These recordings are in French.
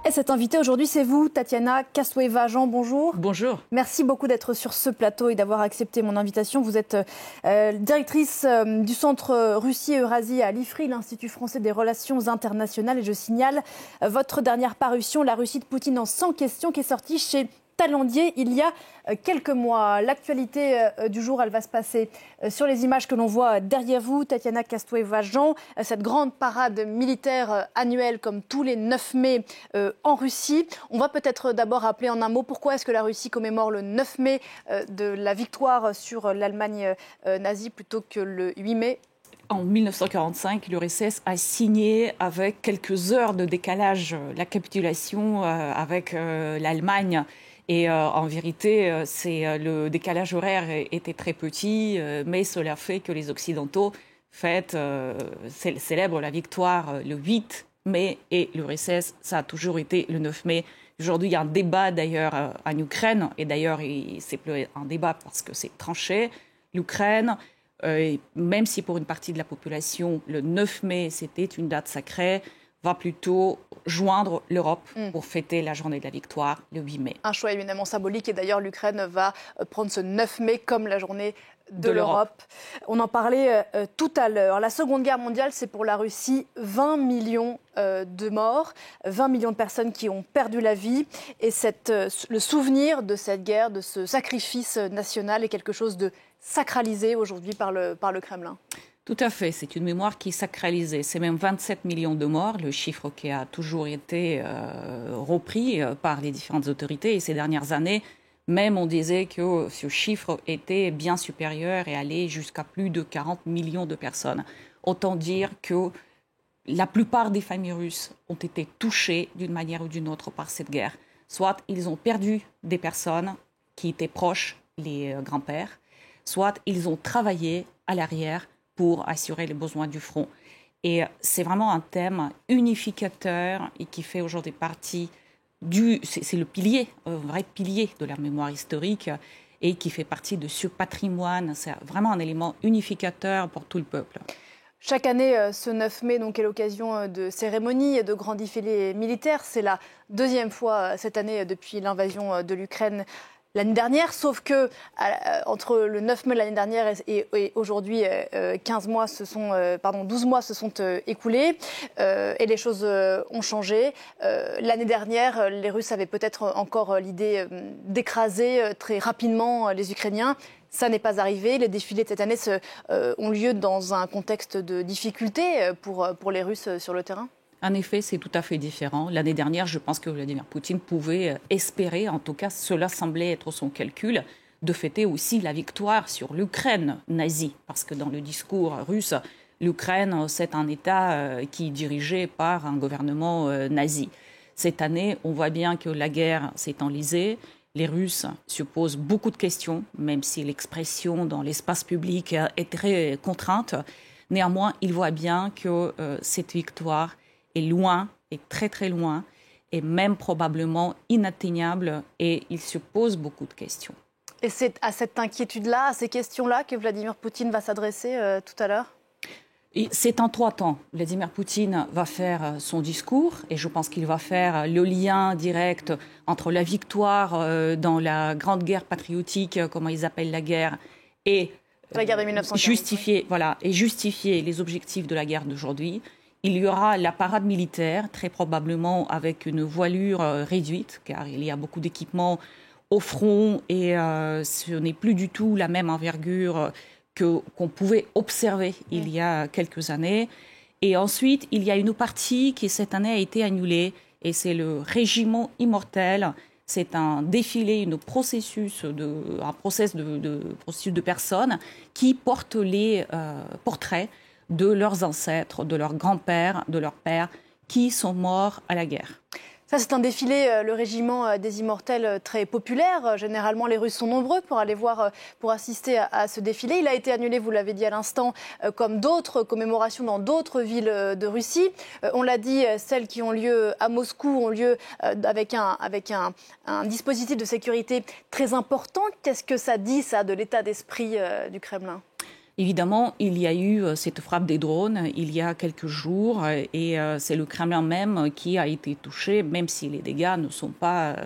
Et cette invitée aujourd'hui, c'est vous, Tatiana Kastoeva-Jean, bonjour. Bonjour. Merci beaucoup d'être sur ce plateau et d'avoir accepté mon invitation. Vous êtes directrice du Centre Russie-Eurasie à l'IFRI, l'Institut français des relations internationales. Et je signale votre dernière parution, La Russie de Poutine en 100 questions, qui est sortie chez Talendier il y a quelques mois. L'actualité du jour, elle va se passer sur les images que l'on voit derrière vous, Tatiana Kastoeva-Jean, cette grande parade militaire annuelle comme tous les 9 mai en Russie. On va peut-être d'abord rappeler en un mot pourquoi est-ce que la Russie commémore le 9 mai de la victoire sur l'Allemagne nazie plutôt que le 8 mai. En 1945, l'URSS a signé avec quelques heures de décalage la capitulation avec l'Allemagne. Et en vérité, le décalage horaire était très petit, mais cela fait que les Occidentaux célèbrent la victoire le 8 mai et l'URSS, ça a toujours été le 9 mai. Aujourd'hui, il y a un débat d'ailleurs en Ukraine, et d'ailleurs, c'est plus un débat parce que c'est tranché. L'Ukraine, même si pour une partie de la population, le 9 mai, c'était une date sacrée, va plutôt joindre l'Europe pour fêter la journée de la victoire le 8 mai. Un choix éminemment symbolique, et d'ailleurs l'Ukraine va prendre ce 9 mai comme la journée de l'Europe. On en parlait tout à l'heure. La Seconde Guerre mondiale, c'est pour la Russie 20 millions de morts, 20 millions de personnes qui ont perdu la vie. Et le souvenir de cette guerre, de ce sacrifice national, est quelque chose de sacralisé aujourd'hui par le Kremlin. Tout à fait, c'est une mémoire qui est sacralisée. C'est même 27 millions de morts, le chiffre qui a toujours été repris par les différentes autorités. Et ces dernières années, même on disait que ce chiffre était bien supérieur et allait jusqu'à plus de 40 millions de personnes. Autant dire que la plupart des familles russes ont été touchées d'une manière ou d'une autre par cette guerre. Soit ils ont perdu des personnes qui étaient proches, les grands-pères, soit ils ont travaillé à l'arrière pour assurer les besoins du front. Et c'est vraiment un thème unificateur et qui fait aujourd'hui partie c'est le pilier, un vrai pilier de la mémoire historique et qui fait partie de ce patrimoine. C'est vraiment un élément unificateur pour tout le peuple. Chaque année, ce 9 mai donc, est l'occasion de cérémonies et de grands défilés militaires. C'est la deuxième fois cette année depuis l'invasion de l'Ukraine l'année dernière, sauf que entre le 9 mai l'année dernière et aujourd'hui, 12 mois se sont écoulés et les choses ont changé. L'année dernière, les Russes avaient peut-être encore l'idée d'écraser très rapidement les Ukrainiens. Ça n'est pas arrivé. Les défilés de cette année ont lieu dans un contexte de difficulté pour les Russes sur le terrain. En effet, c'est tout à fait différent. L'année dernière, je pense que Vladimir Poutine pouvait espérer, en tout cas cela semblait être son calcul, de fêter aussi la victoire sur l'Ukraine nazie. Parce que dans le discours russe, l'Ukraine, c'est un État qui est dirigé par un gouvernement nazi. Cette année, on voit bien que la guerre s'est enlisée. Les Russes se posent beaucoup de questions, même si l'expression dans l'espace public est très contrainte. Néanmoins, ils voient bien que cette victoire est loin, est très très loin, et même probablement inatteignable, et il se pose beaucoup de questions. Et c'est à cette inquiétude-là, à ces questions-là, que Vladimir Poutine va s'adresser tout à l'heure ? C'est en 3 temps. Vladimir Poutine va faire son discours, et je pense qu'il va faire le lien direct entre la victoire dans la grande guerre patriotique, comment ils appellent la guerre, et la guerre de 1940. justifier les objectifs de la guerre d'aujourd'hui. Il y aura la parade militaire, très probablement avec une voilure réduite, car il y a beaucoup d'équipements au front et ce n'est plus du tout la même envergure qu'on pouvait observer il y a quelques années. Et ensuite, il y a une partie qui cette année a été annulée, et c'est le Régiment Immortel. C'est un défilé, un processus de personnes qui portent les portraits de leurs ancêtres, de leurs grands-pères, de leurs pères, qui sont morts à la guerre. Ça, c'est un défilé, le régiment des Immortels, très populaire. Généralement, les Russes sont nombreux pour aller voir, pour assister à ce défilé. Il a été annulé, vous l'avez dit à l'instant, comme d'autres commémorations dans d'autres villes de Russie. On l'a dit, celles qui ont lieu à Moscou ont lieu avec un dispositif de sécurité très important. Qu'est-ce que ça dit, ça, de l'état d'esprit du Kremlin ? Évidemment, il y a eu cette frappe des drones il y a quelques jours et c'est le Kremlin même qui a été touché, même si les dégâts ne sont pas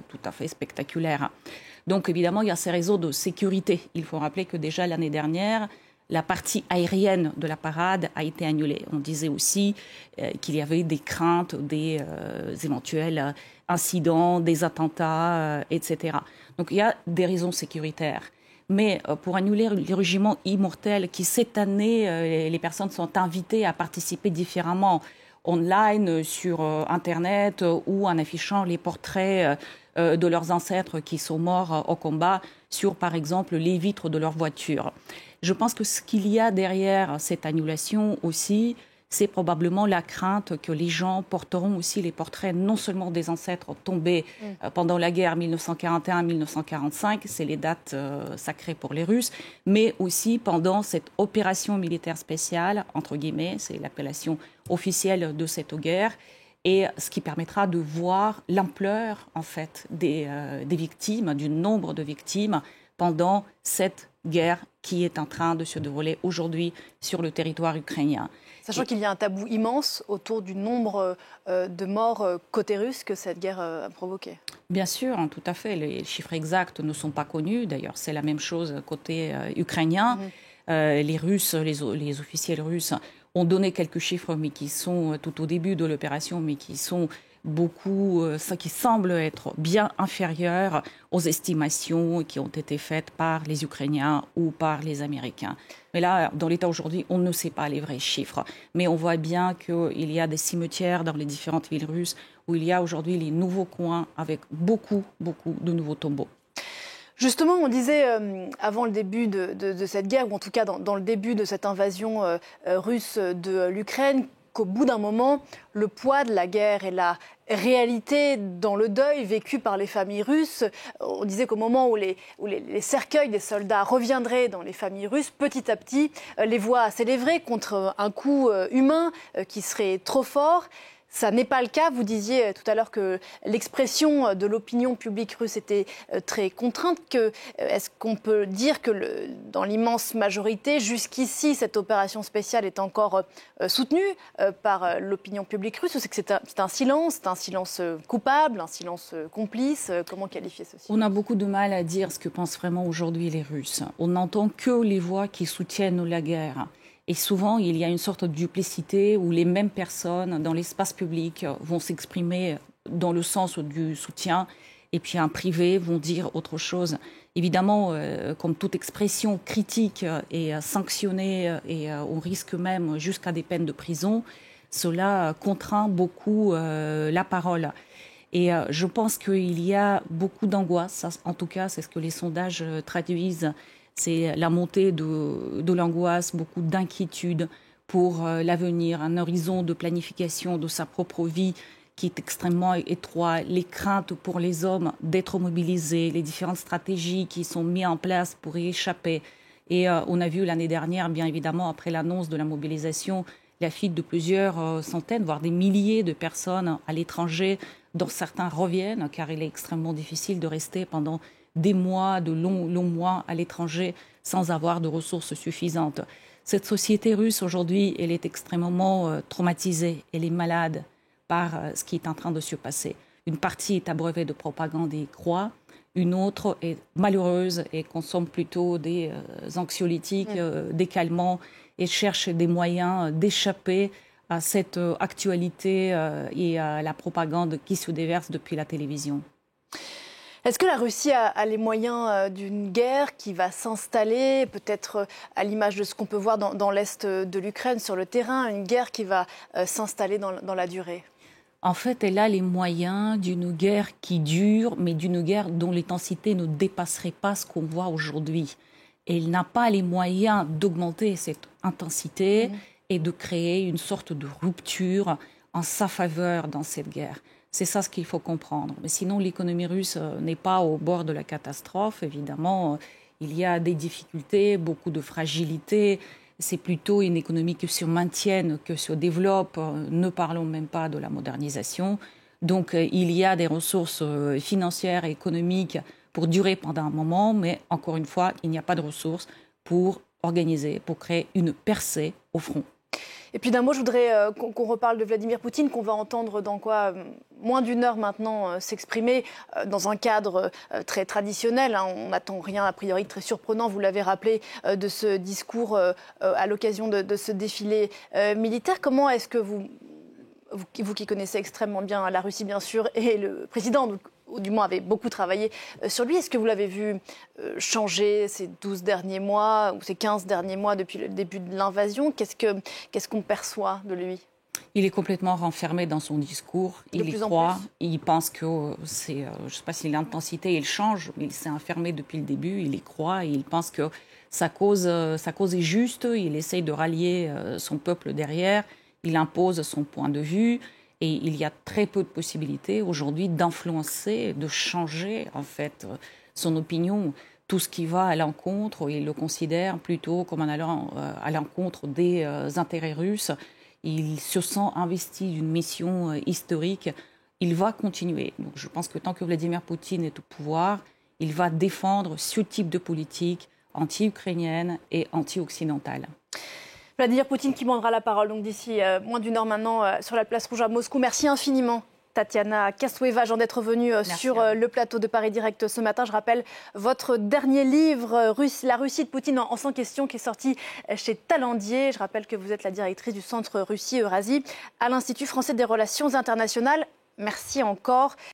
tout à fait spectaculaires. Donc évidemment, il y a ces réseaux de sécurité. Il faut rappeler que déjà l'année dernière, la partie aérienne de la parade a été annulée. On disait aussi qu'il y avait des craintes, des éventuels incidents, des attentats, etc. Donc il y a des raisons sécuritaires. Mais pour annuler le régiment immortel qui, cette année, les personnes sont invitées à participer différemment, online, sur Internet ou en affichant les portraits de leurs ancêtres qui sont morts au combat sur, par exemple, les vitres de leur voiture. Je pense que ce qu'il y a derrière cette annulation aussi, c'est probablement la crainte que les gens porteront aussi les portraits non seulement des ancêtres tombés pendant la guerre 1941-1945, c'est les dates sacrées pour les Russes, mais aussi pendant cette opération militaire spéciale, entre guillemets, c'est l'appellation officielle de cette guerre, et ce qui permettra de voir l'ampleur en fait des victimes, du nombre de victimes pendant cette guerre qui est en train de se dérouler aujourd'hui sur le territoire ukrainien. Sachant qu'il y a un tabou immense autour du nombre de morts côté russe que cette guerre a provoqué. Bien sûr, tout à fait. Les chiffres exacts ne sont pas connus. D'ailleurs, c'est la même chose côté ukrainien. Les Russes, les officiels russes ont donné quelques chiffres, mais qui sont tout au début de l'opération, mais qui sont qui semblent être bien inférieurs aux estimations qui ont été faites par les Ukrainiens ou par les Américains. Mais là, dans l'État aujourd'hui, on ne sait pas les vrais chiffres. Mais on voit bien qu'il y a des cimetières dans les différentes villes russes où il y a aujourd'hui les nouveaux coins avec beaucoup de nouveaux tombeaux. Justement, on disait avant le début de cette guerre, ou en tout cas dans le début de cette invasion russe de l'Ukraine, qu'au bout d'un moment, le poids de la guerre et la réalité dans le deuil vécu par les familles russes, on disait qu'au moment où les cercueils des soldats reviendraient dans les familles russes, petit à petit, les voix s'élèveraient contre un coup humain qui serait trop fort. Ça n'est pas le cas. Vous disiez tout à l'heure que l'expression de l'opinion publique russe était très contrainte. Est-ce qu'on peut dire que dans l'immense majorité, jusqu'ici, cette opération spéciale est encore soutenue par l'opinion publique russe, ou c'est que c'est un silence coupable, un silence complice? Comment qualifier ceci? On a beaucoup de mal à dire ce que pensent vraiment aujourd'hui les Russes. On n'entend que les voix qui soutiennent la guerre. Et souvent, il y a une sorte de duplicité où les mêmes personnes dans l'espace public vont s'exprimer dans le sens du soutien et puis en privé vont dire autre chose. Évidemment, comme toute expression critique est sanctionnée et on risque même jusqu'à des peines de prison, cela contraint beaucoup la parole. Et je pense qu'il y a beaucoup d'angoisse, en tout cas c'est ce que les sondages traduisent. C'est la montée de l'angoisse, beaucoup d'inquiétude pour l'avenir, un horizon de planification de sa propre vie qui est extrêmement étroit, les craintes pour les hommes d'être mobilisés, les différentes stratégies qui sont mises en place pour y échapper. Et on a vu l'année dernière, bien évidemment, après l'annonce de la mobilisation, la fuite de plusieurs centaines, voire des milliers de personnes à l'étranger, dont certains reviennent, car il est extrêmement difficile de rester pendant des mois, de longs mois à l'étranger sans avoir de ressources suffisantes. Cette société russe aujourd'hui, elle est extrêmement traumatisée, elle est malade par ce qui est en train de se passer. Une partie est abreuvée de propagande et croit, une autre est malheureuse et consomme plutôt des anxiolytiques, des calmants et cherche des moyens d'échapper à cette actualité et à la propagande qui se déverse depuis la télévision. Est-ce que la Russie a les moyens d'une guerre qui va s'installer, peut-être à l'image de ce qu'on peut voir dans l'est de l'Ukraine, sur le terrain, une guerre qui va s'installer dans la durée? En fait, elle a les moyens d'une guerre qui dure, mais d'une guerre dont l'intensité ne dépasserait pas ce qu'on voit aujourd'hui. Et elle n'a pas les moyens d'augmenter cette intensité et de créer une sorte de rupture en sa faveur dans cette guerre. C'est ça ce qu'il faut comprendre. Mais sinon, l'économie russe n'est pas au bord de la catastrophe. Évidemment, il y a des difficultés, beaucoup de fragilité. C'est plutôt une économie qui se maintienne, que se développe. Ne parlons même pas de la modernisation. Donc, il y a des ressources financières et économiques pour durer pendant un moment. Mais encore une fois, il n'y a pas de ressources pour organisé pour créer une percée au front. Et puis d'un mot, je voudrais qu'on reparle de Vladimir Poutine, qu'on va entendre dans moins d'une heure maintenant s'exprimer dans un cadre très traditionnel. On n'attend rien a priori de très surprenant, vous l'avez rappelé, de ce discours à l'occasion de ce défilé militaire. Comment est-ce que vous qui connaissez extrêmement bien la Russie bien sûr, et le président, ou du moins avez beaucoup travaillé sur lui, est-ce que vous l'avez vu changer ces 12 derniers mois ou ces 15 derniers mois depuis le début de l'invasion? Qu'est-ce qu'on perçoit de lui? Il est complètement renfermé dans son discours, il y croit, il pense que c'est, je ne sais pas si l'intensité il change, mais il s'est enfermé depuis le début, il y croit, et il pense que sa cause est juste, il essaye de rallier son peuple derrière, il impose son point de vue. Et il y a très peu de possibilités aujourd'hui d'influencer, de changer en fait son opinion. Tout ce qui va à l'encontre, il le considère plutôt comme en allant à l'encontre des intérêts russes. Il se sent investi d'une mission historique. Il va continuer. Donc je pense que tant que Vladimir Poutine est au pouvoir, il va défendre ce type de politique anti-ukrainienne et anti-occidentale. Vladimir Poutine qui prendra la parole donc d'ici moins d'une heure maintenant sur la place Rouge à Moscou. Merci infiniment Tatiana Kastoueva d'être venue sur le plateau de Paris Direct ce matin. Je rappelle votre dernier livre, La Russie de Poutine en 100 questions, qui est sorti chez Talendier. Je rappelle que vous êtes la directrice du Centre Russie-Eurasie à l'Institut français des relations internationales. Merci encore.